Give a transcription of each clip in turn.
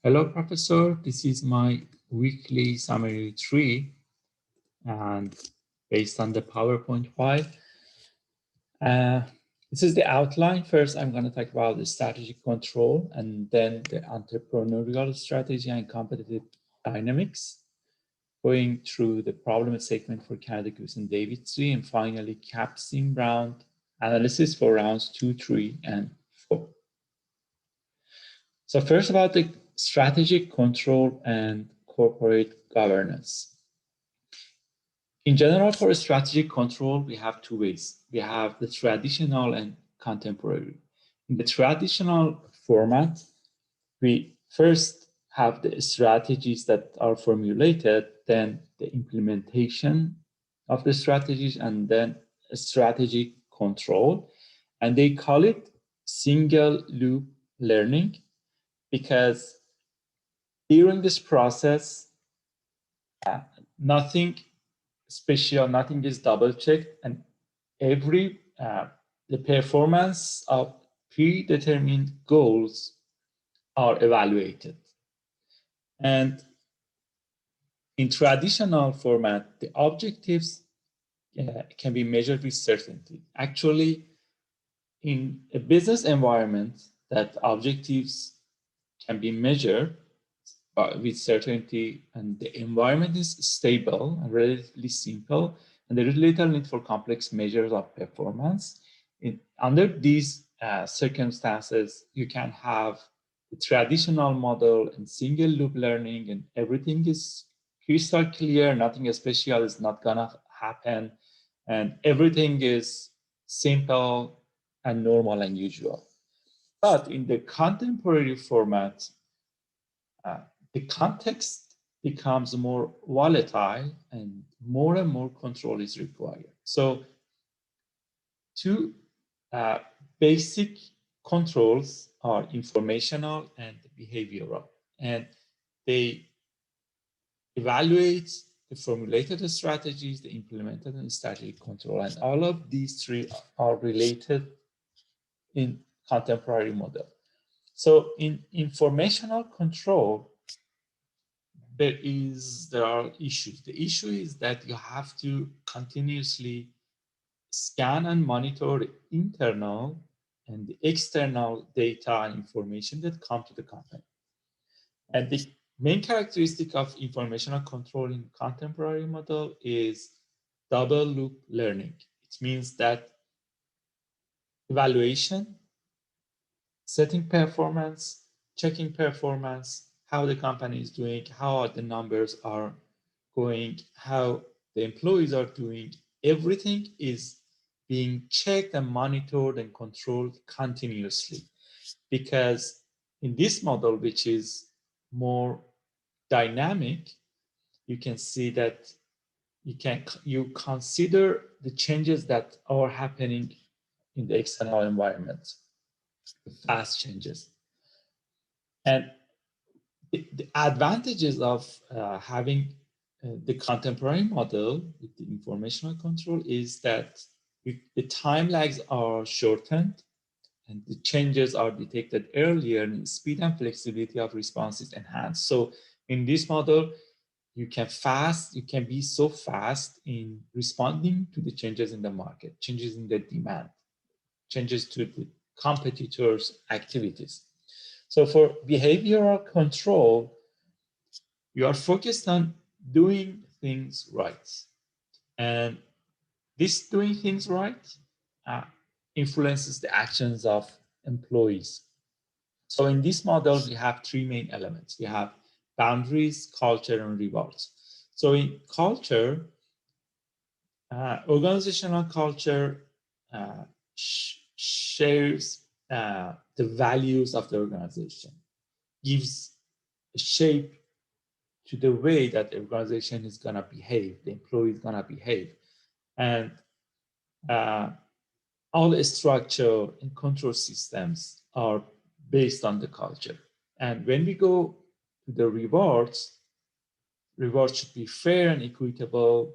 Hello, Professor. This is my weekly summary 3, and based on the PowerPoint file. This is the outline. First, I'm going to talk about the strategic control, and then the entrepreneurial strategy and competitive dynamics, going through the problem statement for Canada Goose and David 3, and finally, Capsim round analysis for rounds 2, 3, and 4. So first, about the strategic control and corporate governance. In general, for strategic control, we have two ways. We have the traditional and contemporary. In the traditional format, we first have the strategies that are formulated, then the implementation of the strategies, and then strategic control. And they call it single loop learning, because during this process, nothing special, nothing is double checked, and every the performance of predetermined goals are evaluated. And in traditional format, the objectives can be measured with certainty. Actually, in a business environment, that objectives can be measured with certainty, and the environment is stable and relatively simple, and there is little need for complex measures of performance. Under these circumstances, you can have the traditional model and single loop learning, and everything is crystal clear, nothing special is not gonna happen, and everything is simple and normal and usual. But in the contemporary format, the context becomes more volatile and more control is required. So two basic controls are informational and behavioral, and they evaluate the formulated strategies, the implemented and strategic control, and all of these three are related in contemporary model. So in informational control, there are issues. The issue is that you have to continuously scan and monitor the internal and the external data and information that come to the company. And the main characteristic of informational control in contemporary model is double loop learning. It means that evaluation, setting performance, checking performance, how the company is doing, how the numbers are going, how the employees are doing, everything is being checked and monitored and controlled continuously. Because in this model, which is more dynamic, you can see that you consider the changes that are happening in the external environment, fast changes. And the advantages of having the contemporary model with the informational control is that the time lags are shortened and the changes are detected earlier, and speed and flexibility of response is enhanced. So in this model, you can be so fast in responding to the changes in the market, changes in the demand, changes to the competitors' activities. So for behavioral control, you are focused on doing things right. And this doing things right influences the actions of employees. So in this model, we have three main elements. We have boundaries, culture, and rewards. So in culture, organizational culture shares the values of the organization, gives a shape to the way that the organization is going to behave, the employee is going to behave. And all the structure and control systems are based on the culture. And when we go to the rewards should be fair and equitable,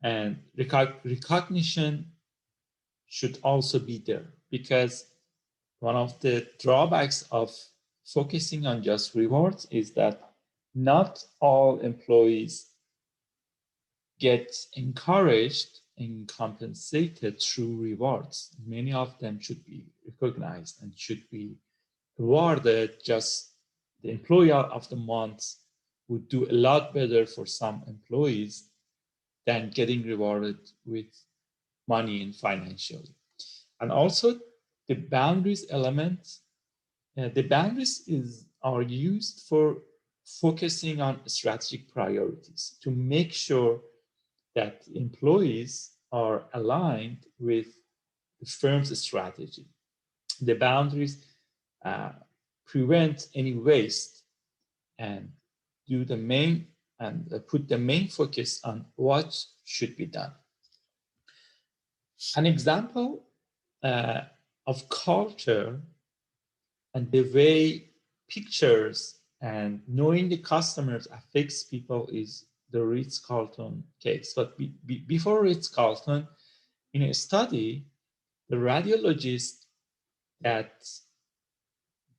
and recognition should also be there, because one of the drawbacks of focusing on just rewards is that not all employees get encouraged and compensated through rewards. Many of them should be recognized and should be rewarded. Just the employee of the month would do a lot better for some employees than getting rewarded with money and financially. And also the boundaries element, the boundaries are used for focusing on strategic priorities to make sure that employees are aligned with the firm's strategy. The boundaries prevent any waste and do the main and put the main focus on what should be done. An example of culture and the way pictures and knowing the customers affects people is the Ritz-Carlton case. But before Ritz-Carlton, in a study, the radiologist that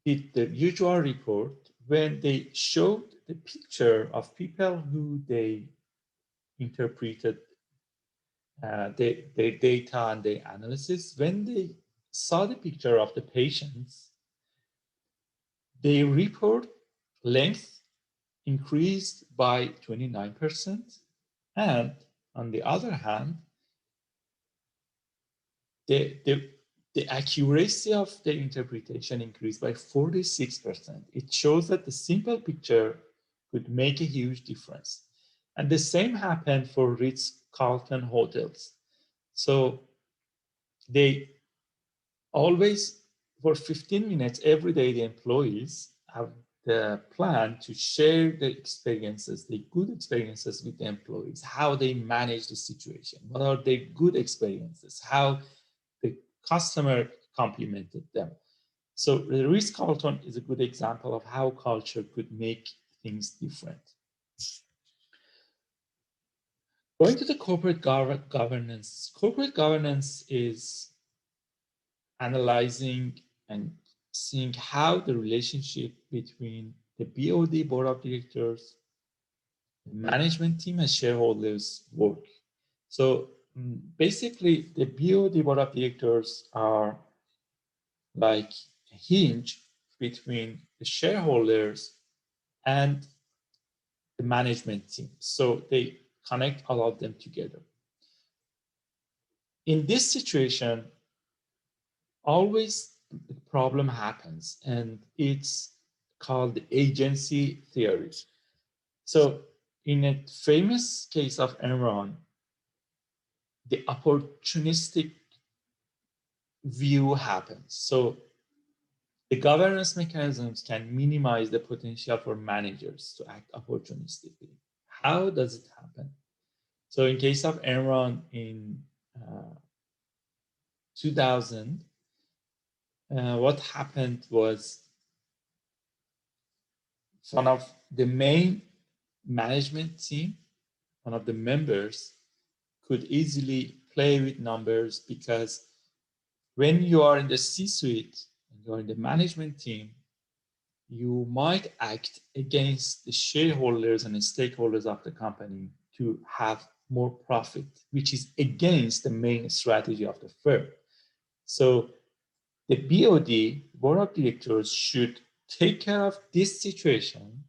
did the usual report, when they showed the picture of people who they interpreted their data and their analysis, when they saw the picture of the patients, the report length increased by 29%. And on the other hand, the accuracy of the interpretation increased by 46%. It shows that the simple picture could make a huge difference. And the same happened for Ritz-Carlton hotels. So they always, for 15 minutes every day, the employees have the plan to share the experiences, the good experiences with the employees, how they manage the situation, what are their good experiences, how the customer complimented them. So the Ritz-Carlton is a good example of how culture could make things different. Going to the corporate governance. Corporate governance is analyzing and seeing how the relationship between the BOD, board of directors, the management team, and shareholders work. So basically, the BOD, board of directors, are like a hinge between the shareholders and the management team. So they connect all of them together. In this situation, always the problem happens, and it's called the agency theory. So in a famous case of Enron, the opportunistic view happens. So the governance mechanisms can minimize the potential for managers to act opportunistically. How does it happen? So in case of Enron in 2000, what happened was one of the main management team, one of the members, could easily play with numbers, because when you are in the C-suite and you're in the management team, you might act against the shareholders and the stakeholders of the company to have more profit, which is against the main strategy of the firm. So the BOD, board of directors, should take care of this situation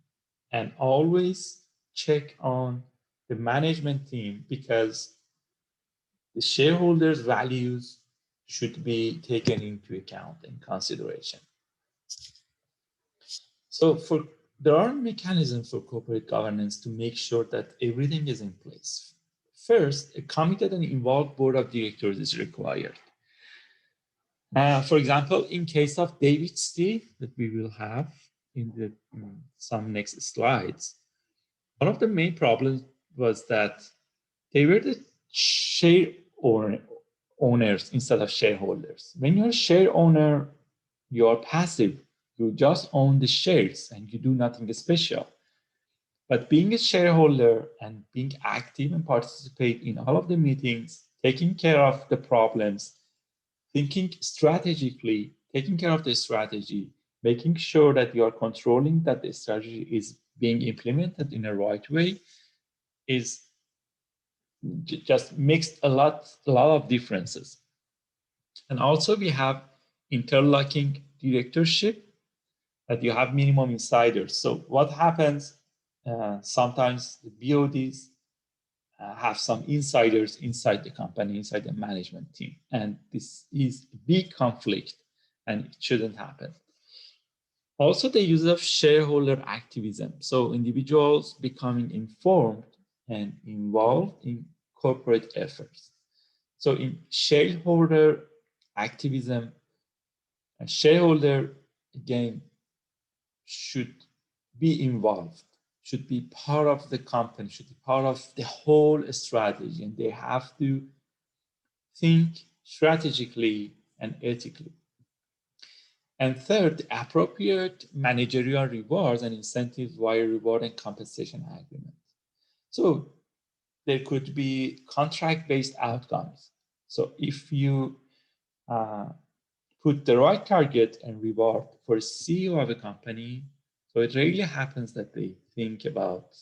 and always check on the management team, because the shareholders' values should be taken into account and consideration. So there are mechanisms for corporate governance to make sure that everything is in place. First, a committed and involved board of directors is required. For example, in case of David Stee, that we will have in some next slides, one of the main problems was that they were the share owners instead of shareholders. When you're a share owner, you are passive. You just own the shares and you do nothing special. But being a shareholder and being active and participate in all of the meetings, taking care of the problems, thinking strategically, taking care of the strategy, making sure that you are controlling that the strategy is being implemented in a right way is just makes a lot of differences. And also we have interlocking directorship, that you have minimum insiders. So what happens, sometimes the BODs have some insiders inside the company, inside the management team. And this is a big conflict and it shouldn't happen. Also, the use of shareholder activism. So individuals becoming informed and involved in corporate efforts. So in shareholder activism, a shareholder, again, should be involved, should be part of the company, should be part of the whole strategy, and they have to think strategically and ethically. And third, appropriate managerial rewards and incentives via reward and compensation agreement. So there could be contract-based outcomes. So if you put the right target and reward for a CEO of a company, so it really happens that they think about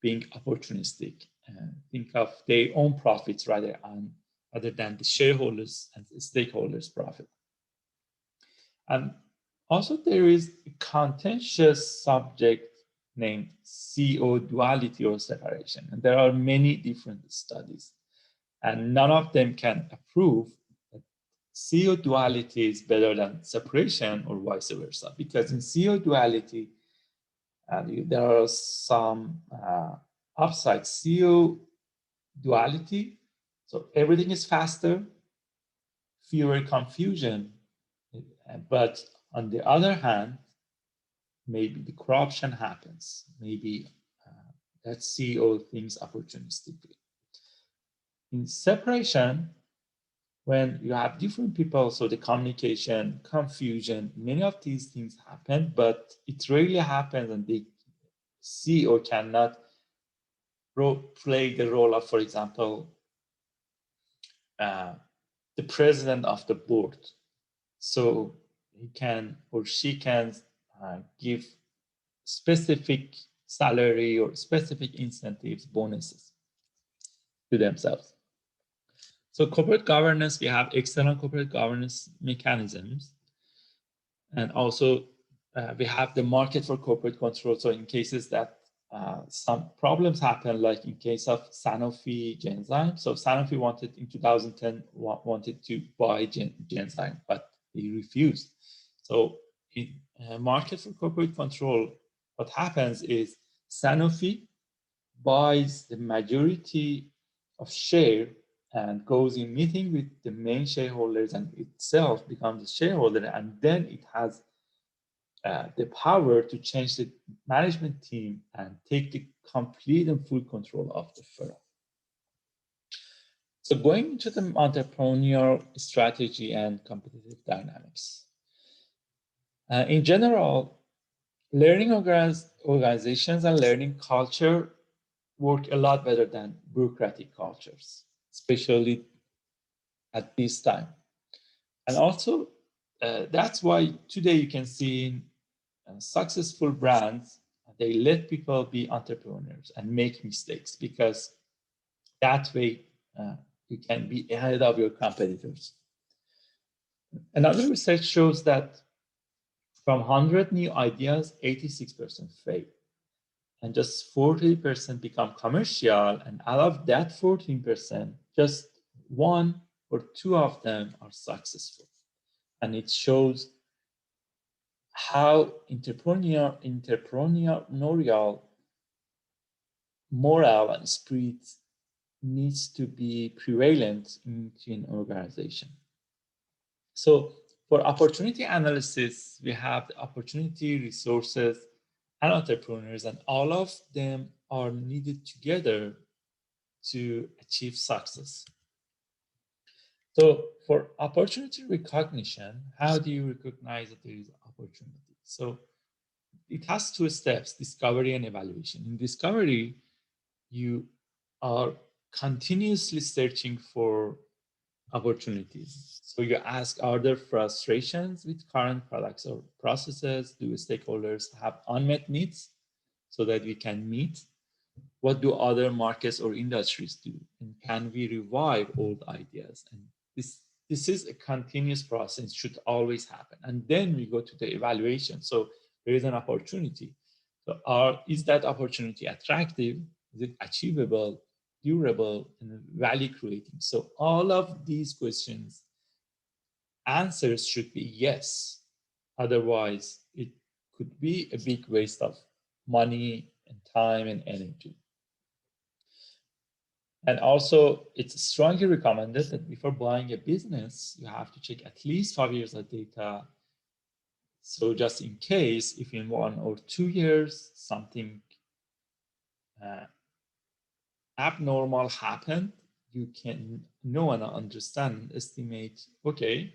being opportunistic and think of their own profits rather than the shareholders and the stakeholders' profit. And also there is a contentious subject named CEO duality or separation. And there are many different studies, and none of them can approve that CEO duality is better than separation or vice versa. Because in CEO duality, there are some upsides. CEO duality, so everything is faster, fewer confusion, but on the other hand, maybe the corruption happens. Maybe that CEO thinks opportunistically. In separation, when you have different people, so the communication, confusion, many of these things happen, but it rarely happens, and the CEO cannot play the role of, for example, the president of the board. So he can or she can give specific salary or specific incentives, bonuses to themselves. So corporate governance, we have external corporate governance mechanisms. And also we have the market for corporate control. So in cases that some problems happen, like in case of Sanofi Genzyme. So Sanofi wanted in 2010 wanted to buy Genzyme, but they refused. So in market for corporate control, what happens is Sanofi buys the majority of share and goes in meeting with the main shareholders and itself becomes a shareholder, and then it has the power to change the management team and take the complete and full control of the firm. So going into the entrepreneurial strategy and competitive dynamics. In general, learning organizations and learning culture work a lot better than bureaucratic cultures, especially at this time. And also, that's why today you can see successful brands, they let people be entrepreneurs and make mistakes, because that way you can be ahead of your competitors. Another research shows that from 100 new ideas, 86% fail, and just 40% become commercial. And out of that 14%, just 1 or 2 of them are successful. And it shows how entrepreneurial morale and spirit needs to be prevalent in an organization. So for opportunity analysis, we have the opportunity, resources, and entrepreneurs, and all of them are needed together to achieve success. So for opportunity recognition, how do you recognize that there is opportunity? So it has 2 steps, discovery and evaluation. In discovery, you are continuously searching for opportunities. So you ask, are there frustrations with current products or processes? Do stakeholders have unmet needs so that we can meet? What do other markets or industries do? And can we revive old ideas? And this is a continuous process. It should always happen. And then we go to the evaluation. So there is an opportunity. So is that opportunity attractive? Is it achievable, durable, and value creating? So all of these questions, answers should be yes. Otherwise, it could be a big waste of money and time and energy. And also, it's strongly recommended that before buying a business, you have to check at least 5 years of data. So just in case, if in 1 or 2 years, something abnormal happened, you can know and understand and estimate, okay,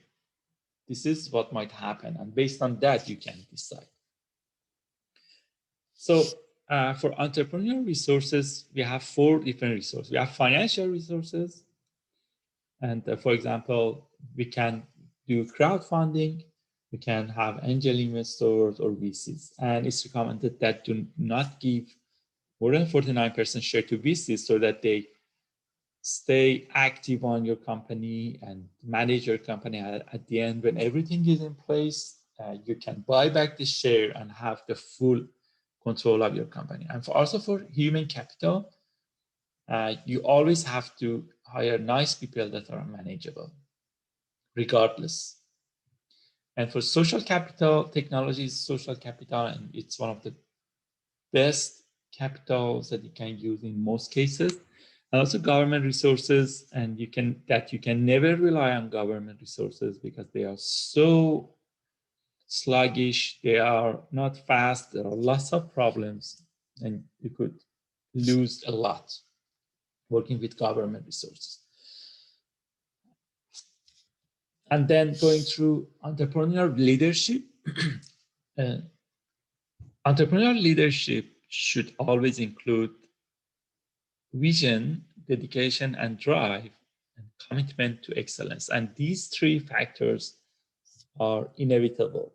this is what might happen. And based on that, you can decide. So for entrepreneurial resources, we have 4 different resources. We have financial resources. And for example, we can do crowdfunding. We can have angel investors or VCs. And it's recommended that do not give more than 49% share to VCs so that they stay active on your company and manage your company. At the end, when everything is in place, you can buy back the share and have the full control of your company. And also for human capital, you always have to hire nice people that are manageable, regardless. And for social capital, technology is social capital, and it's one of the best capitals that you can use in most cases. And also government resources, and you can never rely on government resources because they are so sluggish, they are not fast, there are lots of problems, and you could lose a lot working with government resources. And then going through entrepreneurial leadership. Entrepreneurial leadership should always include vision, dedication, and drive, and commitment to excellence. And these 3 factors are inevitable.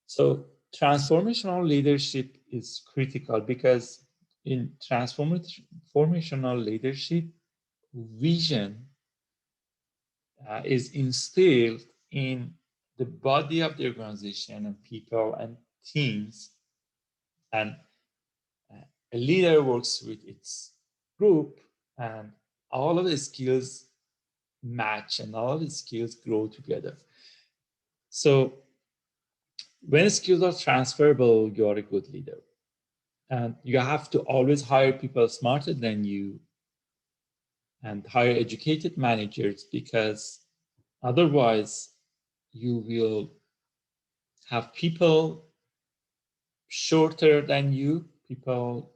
So transformational leadership is critical because in transformational leadership, vision is instilled in the body of the organization and people and teams. And a leader works with its group, and all of the skills match and all of the skills grow together. So when skills are transferable, you are a good leader. And you have to always hire people smarter than you and hire educated managers, because otherwise you will have people shorter than you, people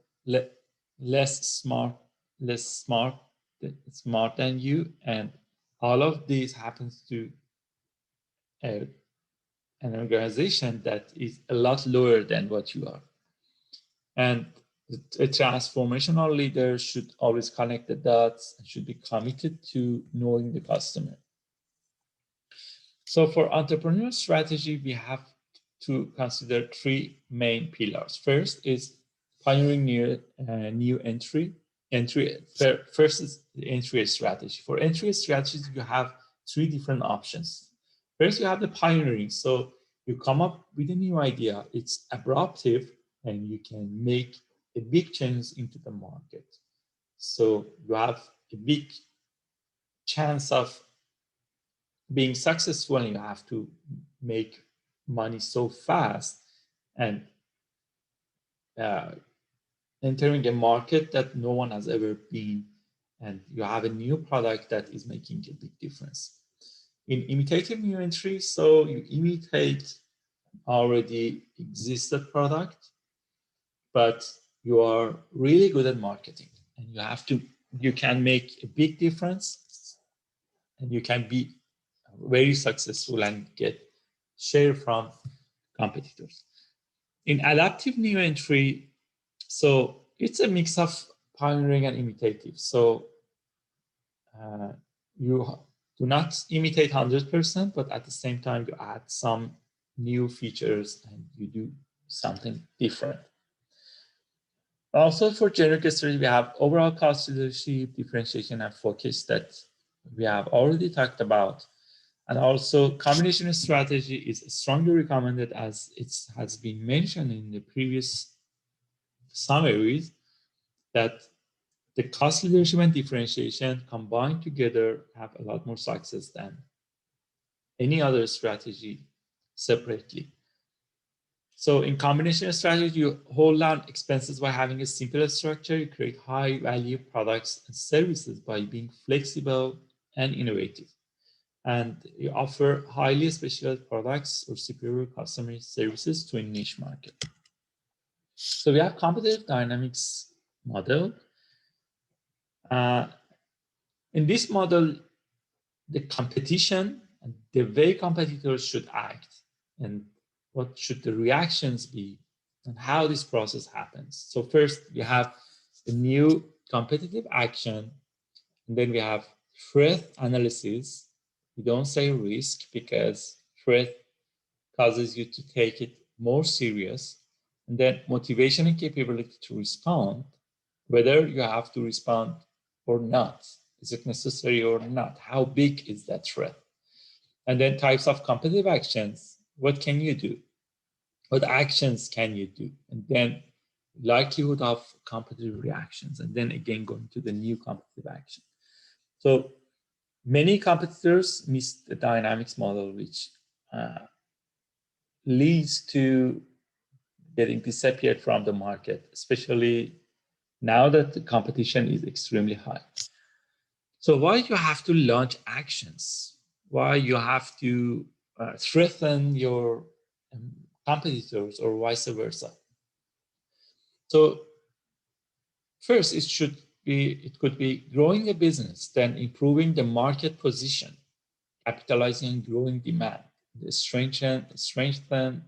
less smart than you, and all of this happens to an organization that is a lot lower than what you are. And a transformational leader should always connect the dots and should be committed to knowing the customer. So for entrepreneurial strategy, we have to consider 3 main pillars. First is pioneering new entry. First is the entry strategy. For entry strategies, you have 3 different options. First, you have the pioneering. So you come up with a new idea. It's adaptive, and you can make a big change into the market. So you have a big chance of being successful, and you have to make money so fast and entering a market that no one has ever been, and you have a new product that is making a big difference. In imitative new entry, so you imitate already existed product, but you are really good at marketing, and you can make a big difference, and you can be very successful and get share from competitors. In adaptive new entry, so it's a mix of pioneering and imitative. So Do not imitate 100%, but at the same time, you add some new features and you do something different. Also for generic strategy, we have overall cost leadership, differentiation, and focus that we have already talked about. And also combination strategy is strongly recommended, as it has been mentioned in the previous summaries, that the cost leadership and differentiation combined together have a lot more success than any other strategy separately. So in combination strategy, you hold down expenses by having a simpler structure. You create high value products and services by being flexible and innovative. And you offer highly specialized products or superior customer services to a niche market. So we have competitive dynamics model. In this model, the competition and the way competitors should act and what should the reactions be and how this process happens. So first we have the new competitive action, and then we have threat analysis. We don't say risk because threat causes you to take it more serious. And then motivation and capability to respond, whether you have to respond or not. Is it necessary or not? How big is that threat? And then types of competitive actions. What can you do? What actions can you do? And then likelihood of competitive reactions. And then again, going to the new competitive action. So many competitors miss the dynamics model, which leads to getting disappeared from the market, especially now that the competition is extremely high. So why you have to launch actions? Why you have to threaten your competitors or vice versa? So first, it could be growing a business, then improving the market position, capitalizing on growing demand, strengthen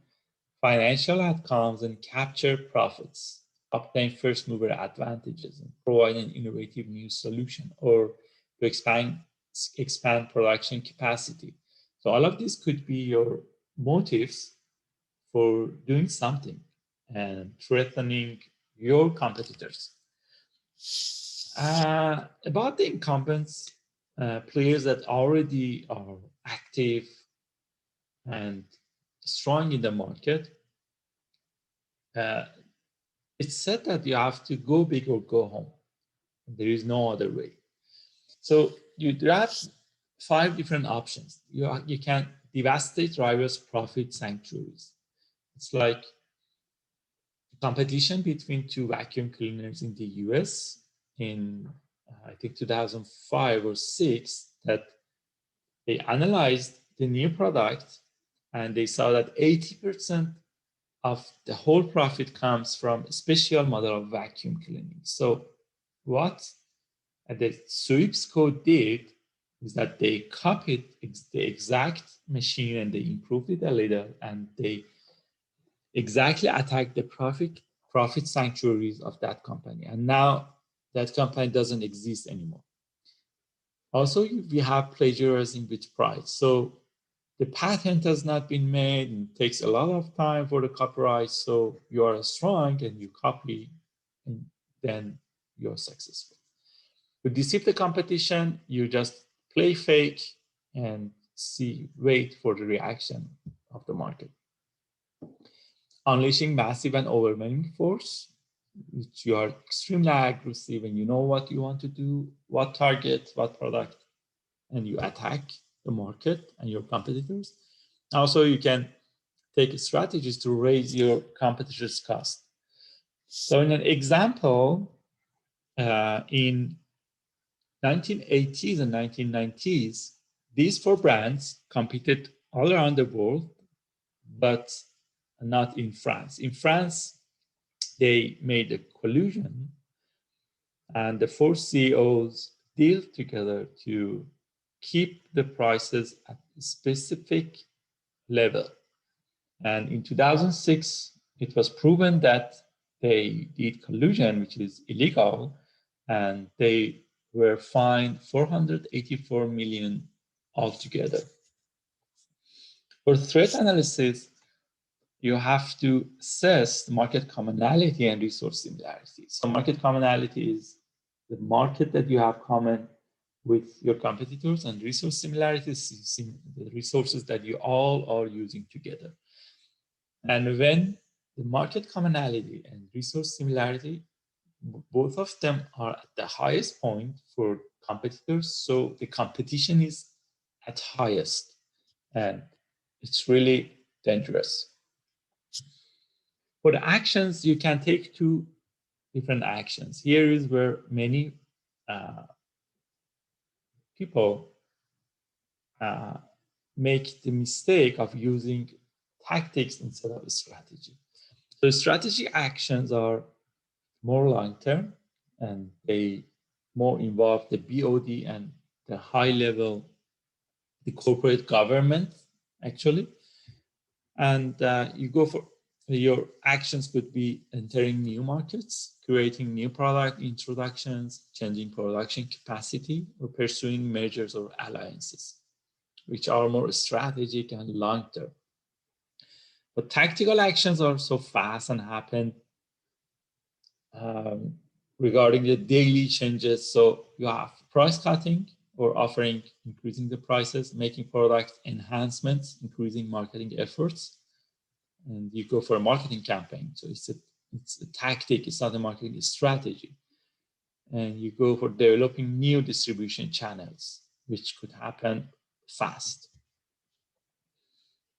financial outcomes and capture profits, obtain first mover advantages, and provide an innovative new solution, or to expand production capacity. So all of these could be your motives for doing something and threatening your competitors. About the incumbents, players that already are active and strong in the market, it's said that you have to go big or go home. There is no other way. So you have 5 different options. You can devastate rivals' profit sanctuaries. It's like competition between 2 vacuum cleaners in the US in, I think, 2005 or 6, that they analyzed the new product and they saw that 80% of the whole profit comes from a special model of vacuum cleaning. So what the Sweeps code did is that they copied the exact machine and they improved it a little, and they exactly attacked the profit sanctuaries of that company. And now that company doesn't exist anymore. Also, we have plagiarism with pride. So the patent has not been made and it takes a lot of time for the copyright. So you are strong and you copy, and then you're successful. To deceive the competition, you just play fake and wait for the reaction of the market. Unleashing massive and overwhelming force, which you are extremely aggressive and you know what you want to do, what target, what product, and you attack the market and your competitors. Also, you can take strategies to raise your competitors' cost. So in an example, in 1980s and 1990s, these 4 brands competed all around the world, but not in France. In France, they made a collusion, and the 4 CEOs deal together to keep the prices at a specific level. And in 2006, it was proven that they did collusion, which is illegal, and they were fined $484 million altogether. For threat analysis, you have to assess market commonality and resource similarity. So market commonality is the market that you have common with your competitors, and resource similarity is the resources that you all are using together. And when the market commonality and resource similarity, both of them are at the highest point for competitors, so the competition is at highest, and it's really dangerous. For the actions, you can take two different actions. Here is where many people make the mistake of using tactics instead of a strategy. So strategy actions are more long-term, and they more involve the BOD and the high level, the corporate government, actually. And you go for your actions could be entering new markets, creating new product introductions, changing production capacity, or pursuing mergers or alliances, which are more strategic and long-term. But tactical actions are so fast and happen regarding the daily changes. So you have price cutting or offering, increasing the prices, making product enhancements, increasing marketing efforts, and you go for a marketing campaign. So it's a tactic, it's not a marketing strategy. And you go for developing new distribution channels, which could happen fast.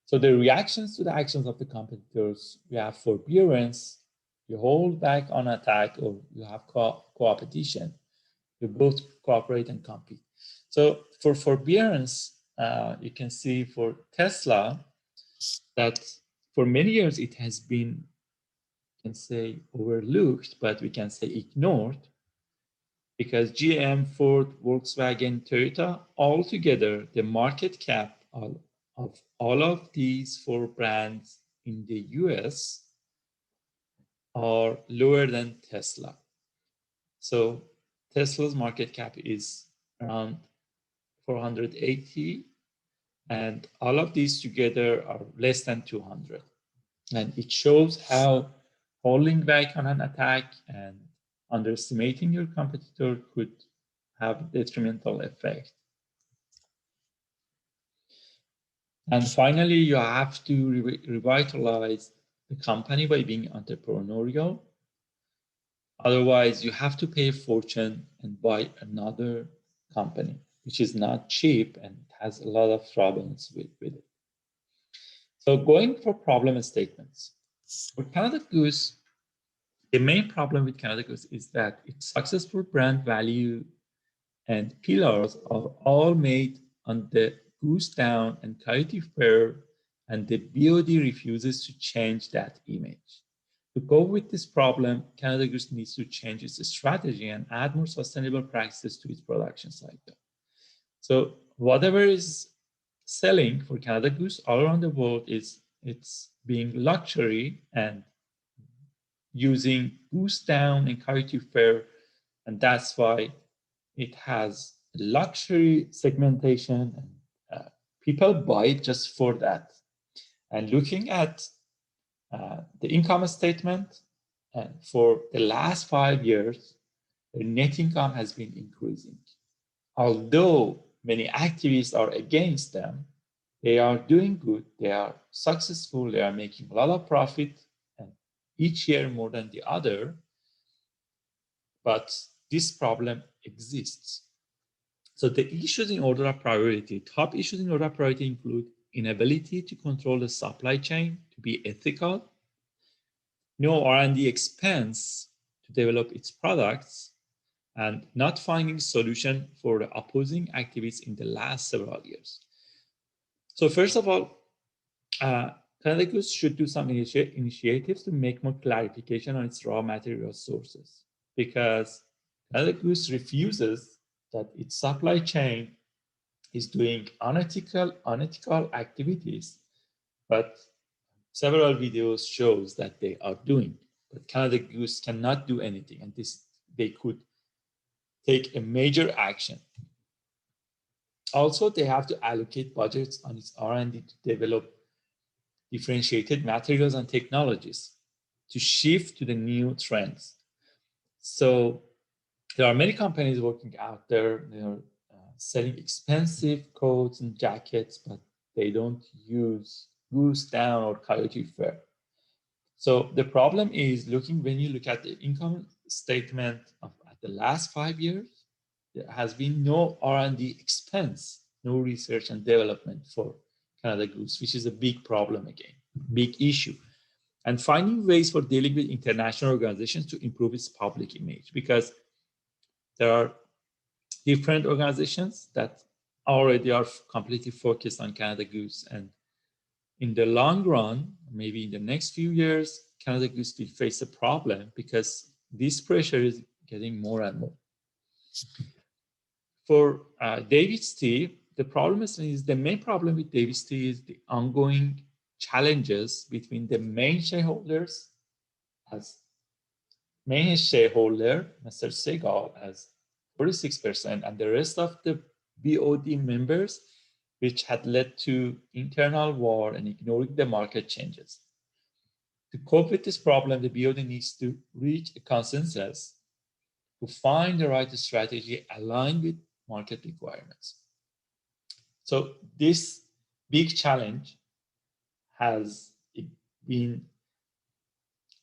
So the reactions to the actions of the competitors, we have forbearance, you hold back on attack, or you have co-opetition. You both cooperate and compete. So for forbearance, you can see for Tesla that for many years it has been, you can say, overlooked, but we can say ignored, because GM, Ford, Volkswagen, Toyota, all together, the market cap of all of these four brands in the US are lower than Tesla. So Tesla's market cap is around 480, and all of these together are less than 200. And it shows how holding back on an attack and underestimating your competitor could have a detrimental effect. And finally, you have to revitalize the company by being entrepreneurial. Otherwise, you have to pay a fortune and buy another company, which is not cheap and has a lot of problems with it. So going for problem statements. For Canada Goose, the main problem with Canada Goose is that its successful brand value and pillars are all made on the Goose Down and Coyote Fair, and the BOD refuses to change that image. To go with this problem, Canada Goose needs to change its strategy and add more sustainable practices to its production cycle. So whatever is selling for Canada Goose all around the world it's being luxury and using Goose Down and Coyote Fair, and that's why it has luxury segmentation, and people buy it just for that. And looking at the income statement, for the last 5 years, the net income has been increasing. Although many activists are against them, they are doing good, they are successful, they are making a lot of profit, and each year more than the other. But this problem exists. So the issues in order of priority, top issues in order of priority include inability to control the supply chain, to be ethical, no R&D expense to develop its products, and not finding solution for the opposing activities in the last several years. So first of all, Canada Goose should do some initiatives to make more clarification on its raw material sources, because Canada Goose refuses that its supply chain is doing unethical activities, but several videos shows that they are doing. But Canada Goose cannot do anything, and they could take a major action. Also, they have to allocate budgets on its R&D to develop differentiated materials and technologies to shift to the new trends. So there are many companies working out there, selling expensive coats and jackets, but they don't use Goose Down or Coyote Fair. So the problem is when you look at the income statement of the last 5 years, there has been no R&D expense, no research and development for Canada Goose, which is a big problem again, big issue. And finding ways for dealing with international organizations to improve its public image, because there are different organizations that already are completely focused on Canada Goose. And in the long run, maybe in the next few years, Canada Goose will face a problem because this pressure is getting more and more. For David's tea, the main problem with David's tea is the ongoing challenges between the main shareholders as main shareholder, Mr. Segal, as 46%, and the rest of the BOD members, which had led to internal war and ignoring the market changes. To cope with this problem, the BOD needs to reach a consensus to find the right strategy aligned with market requirements. So this big challenge has been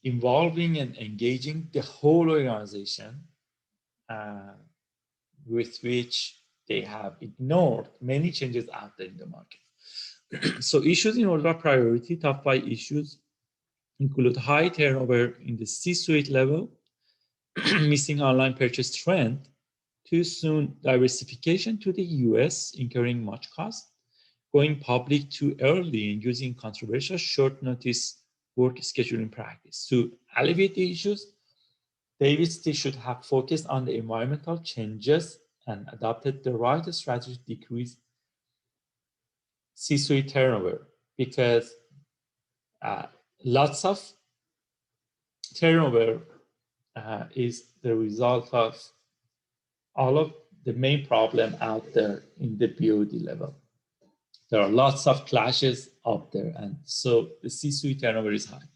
involving and engaging the whole organization, with which they have ignored many changes out there in the market. So issues in order of priority, top 5 issues include high turnover in the C-suite level, missing online purchase trend, too soon diversification to the US, incurring much cost, going public too early and using controversial short notice work scheduling practice. To alleviate the issues, David's tea should have focused on the environmental changes and adopted the right strategy to decrease C-suite turnover, because lots of turnover is the result of all of the main problem out there in the BOD level. There are lots of clashes out there, and so the C-suite turnover is high.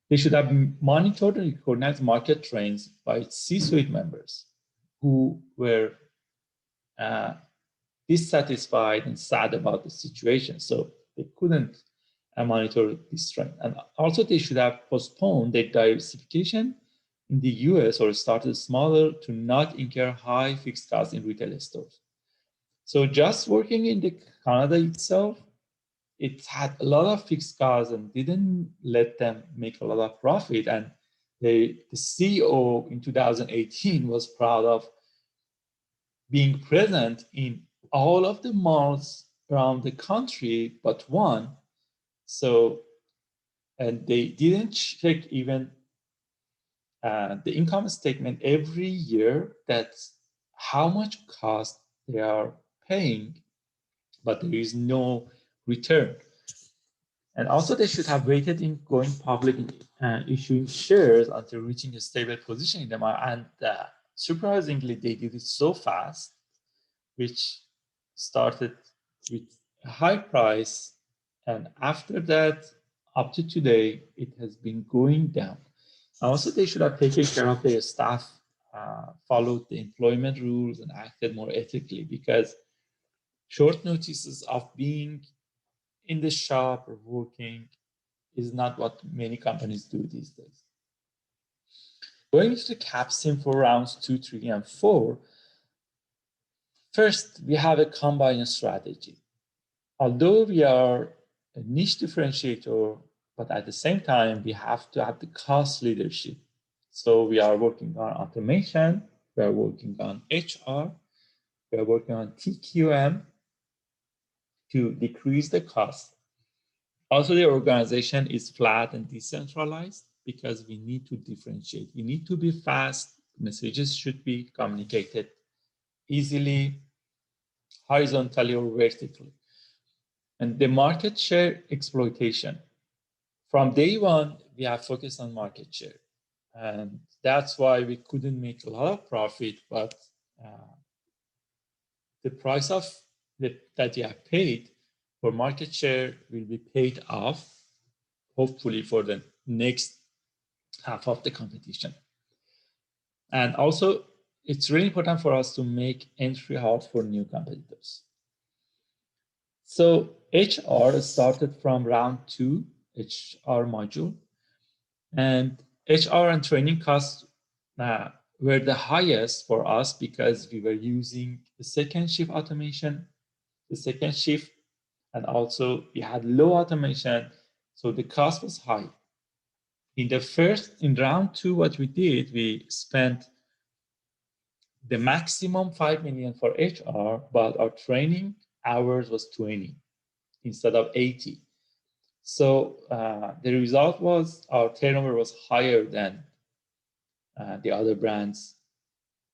They should have monitored and recognized market trends by C-suite members who were dissatisfied and sad about the situation. So they couldn't monitor this trend. And also they should have postponed their diversification in the US or started smaller to not incur high fixed costs in retail stores. So just working in the Canada itself, it had a lot of fixed costs and didn't let them make a lot of profit. And the CEO in 2018 was proud of being present in all of the malls around the country but one. So, and they didn't check even the income statement every year, that's how much cost they are paying, but there is no return. And also they should have waited in going public and issuing shares until reaching a stable position in the market. And surprisingly, they did it so fast, which started with a high price. And after that, up to today, it has been going down. Also, they should have taken care of their staff, followed the employment rules, and acted more ethically, because short notices of being in the shop or working is not what many companies do these days. Going to the Capsim for rounds 2, 3, and 4, first, we have a combined strategy. Although we are a niche differentiator, but at the same time, we have to have the cost leadership. So we are working on automation, we are working on HR, we are working on TQM to decrease the cost. Also, the organization is flat and decentralized because we need to differentiate. We need to be fast. Messages should be communicated easily, horizontally or vertically. And the market share exploitation. From day one, we have focused on market share. And that's why we couldn't make a lot of profit, but the price of that you have paid for market share will be paid off, hopefully for the next half of the competition. And also, it's really important for us to make entry hard for new competitors. So HR started from round 2, HR module, and HR and training costs were the highest for us because we were using the second shift automation, the second shift, and also we had low automation, so the cost was high. In round 2, what we did, we spent the maximum 5 million for HR, but our training hours was 20 instead of 80. So the result was our turnover was higher than the other brands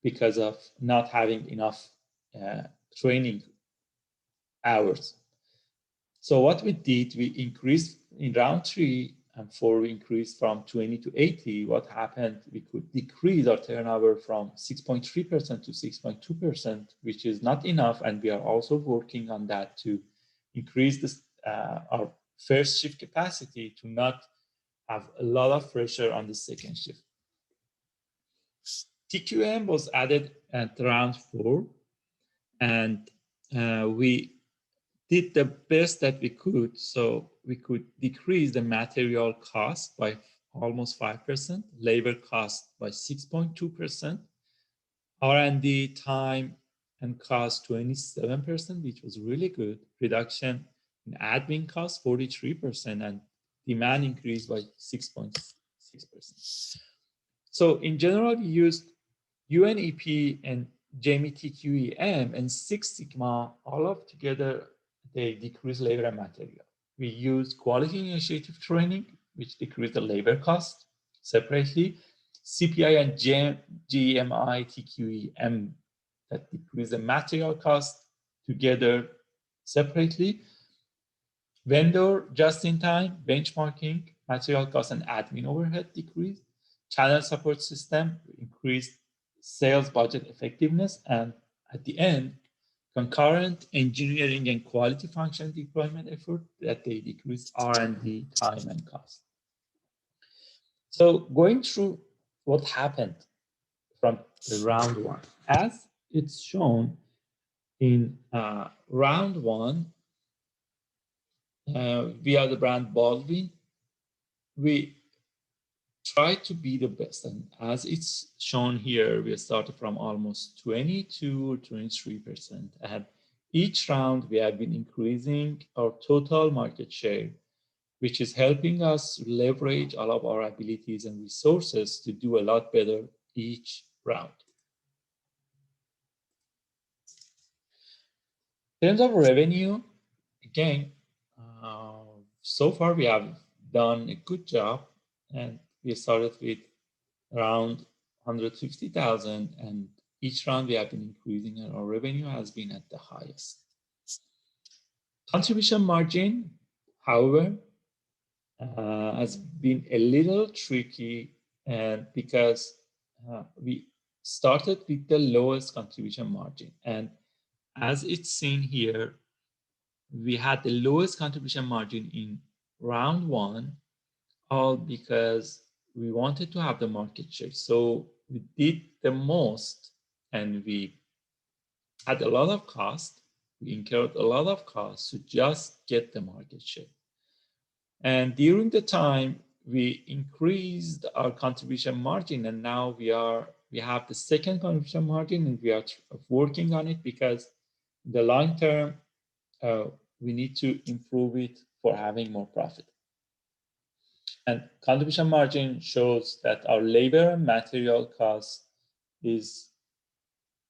because of not having enough training hours. So what we did, we increased in round 3 and 4, we increased from 20 to 80. What happened? We could decrease our turnover from 6.3% to 6.2%, which is not enough. And we are also working on that to increase this, our first shift capacity to not have a lot of pressure on the second shift. TQM was added at round 4, and we did the best that we could. So we could decrease the material cost by almost 5%, labor cost by 6.2%, R&D time and cost 27%, which was really good. Reduction in admin cost 43%, and demand increased by 6.6%. So in general, we used UNEP and JME-TQM and Six Sigma, all of together, they decrease labor and material. We used quality initiative training, which decreased the labor cost separately. CPI and GMI-TQM that decrease the material cost together separately. Vendor just-in-time, benchmarking, material cost and admin overhead decreased. Channel support system increased sales budget effectiveness, and at the end, concurrent engineering and quality function deployment effort that they decreased R&D time and cost. So going through what happened from the round 1, as it's shown in round 1, we are the brand Baldwin. We try to be the best, and as it's shown here, we started from almost 22 or 23%, and each round we have been increasing our total market share, which is helping us leverage all of our abilities and resources to do a lot better each round. In terms of revenue, again, so far we have done a good job, and we started with around 150,000, and each round we have been increasing, and our revenue has been at the highest. Contribution margin, however, has been a little tricky, and because we started with the lowest contribution margin, and as it's seen here, we had the lowest contribution margin in round 1, all because we wanted to have the market share. So we did the most, and we had a lot of cost. We incurred a lot of costs to just get the market share. And during the time, we increased our contribution margin, and now we have the second contribution margin, and we are working on it because in the long term, we need to improve it for having more profit. And contribution margin shows that our labor and material cost is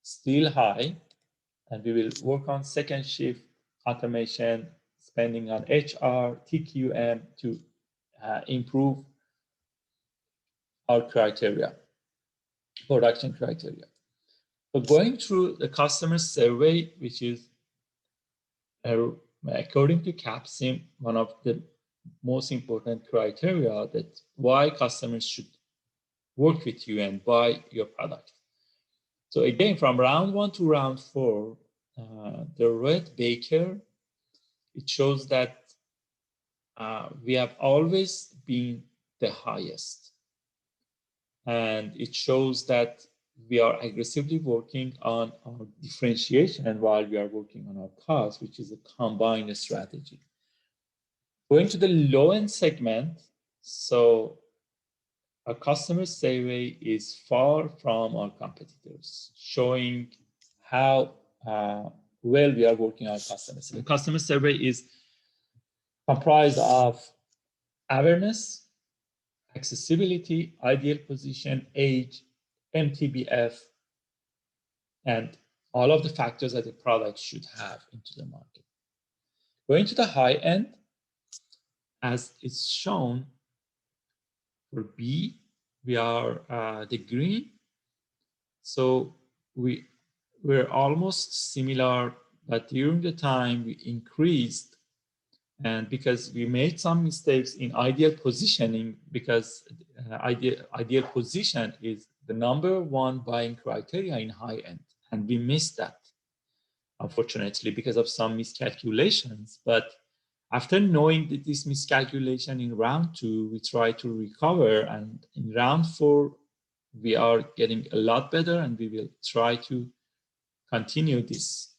still high, and we will work on second shift automation, spending on HR, TQM to improve our criteria, production criteria. So going through the customer survey, which is according to Capsim, one of the most important criteria that why customers should work with you and buy your product. So again, from round 1 to round 4, the red baker, it shows that we have always been the highest. And it shows that we are aggressively working on our differentiation while we are working on our cost, which is a combined strategy. Going to the low-end segment, so our customer survey is far from our competitors, showing how well we are working on customers. So the customer survey is comprised of awareness, accessibility, ideal position, age, MTBF, and all of the factors that a product should have into the market. Going to the high end, as is shown for B, we are the green. So we're almost similar, but during the time we increased, and because we made some mistakes in ideal positioning, because ideal position is the number one buying criteria in high end, and we missed that, unfortunately, because of some miscalculations. But after knowing that this miscalculation in round 2, we try to recover, and in round 4, we are getting a lot better, and we will try to continue this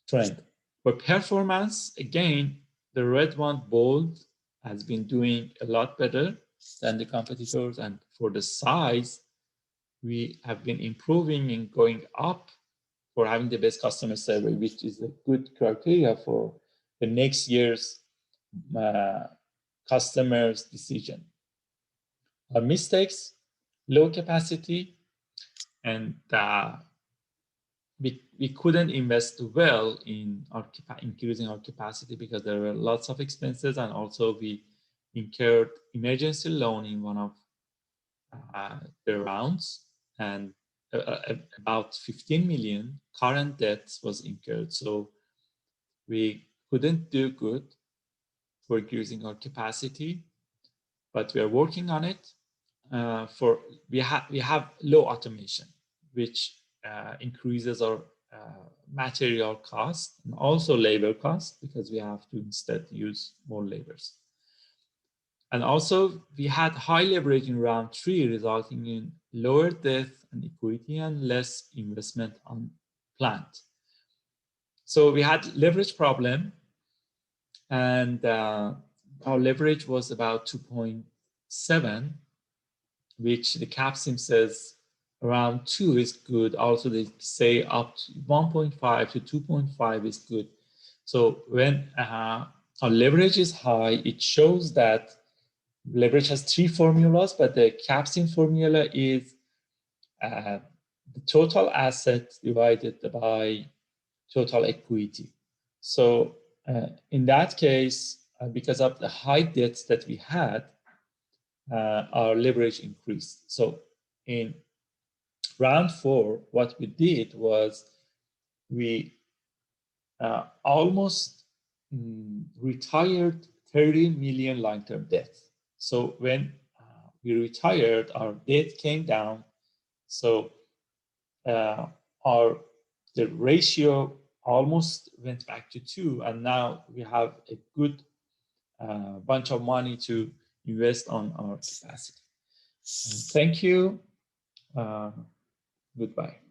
trend. For performance, again, the red one, bold, has been doing a lot better than the competitors. And for the size, we have been improving and going up for having the best customer survey, which is a good criteria for the next year's customers' decision. Our mistakes, low capacity, and we couldn't invest well in increasing our capacity because there were lots of expenses, and also we incurred emergency loan in one of the rounds, and about 15 million current debt was incurred. So we couldn't do good for increasing our capacity, but we are working on it. We have low automation, which increases our material cost and also labor cost, because we have to instead use more labors. And also we had high leverage in round 3, resulting in lower debt and equity and less investment on plant. So we had leverage problem, and our leverage was about 2.7, which the Capsim says around 2 is good. Also, they say up to 1.5 to 2.5 is good. So when our leverage is high, it shows that leverage has 3 formulas, but the Capsim formula is the total asset divided by total equity. So in that case, because of the high debts that we had, our leverage increased. So in round 4, what we did was we almost retired 30 million long-term debt. So when we retired, our debt came down. So the ratio almost went back to 2, and now we have a good bunch of money to invest on our capacity. And thank you. Goodbye.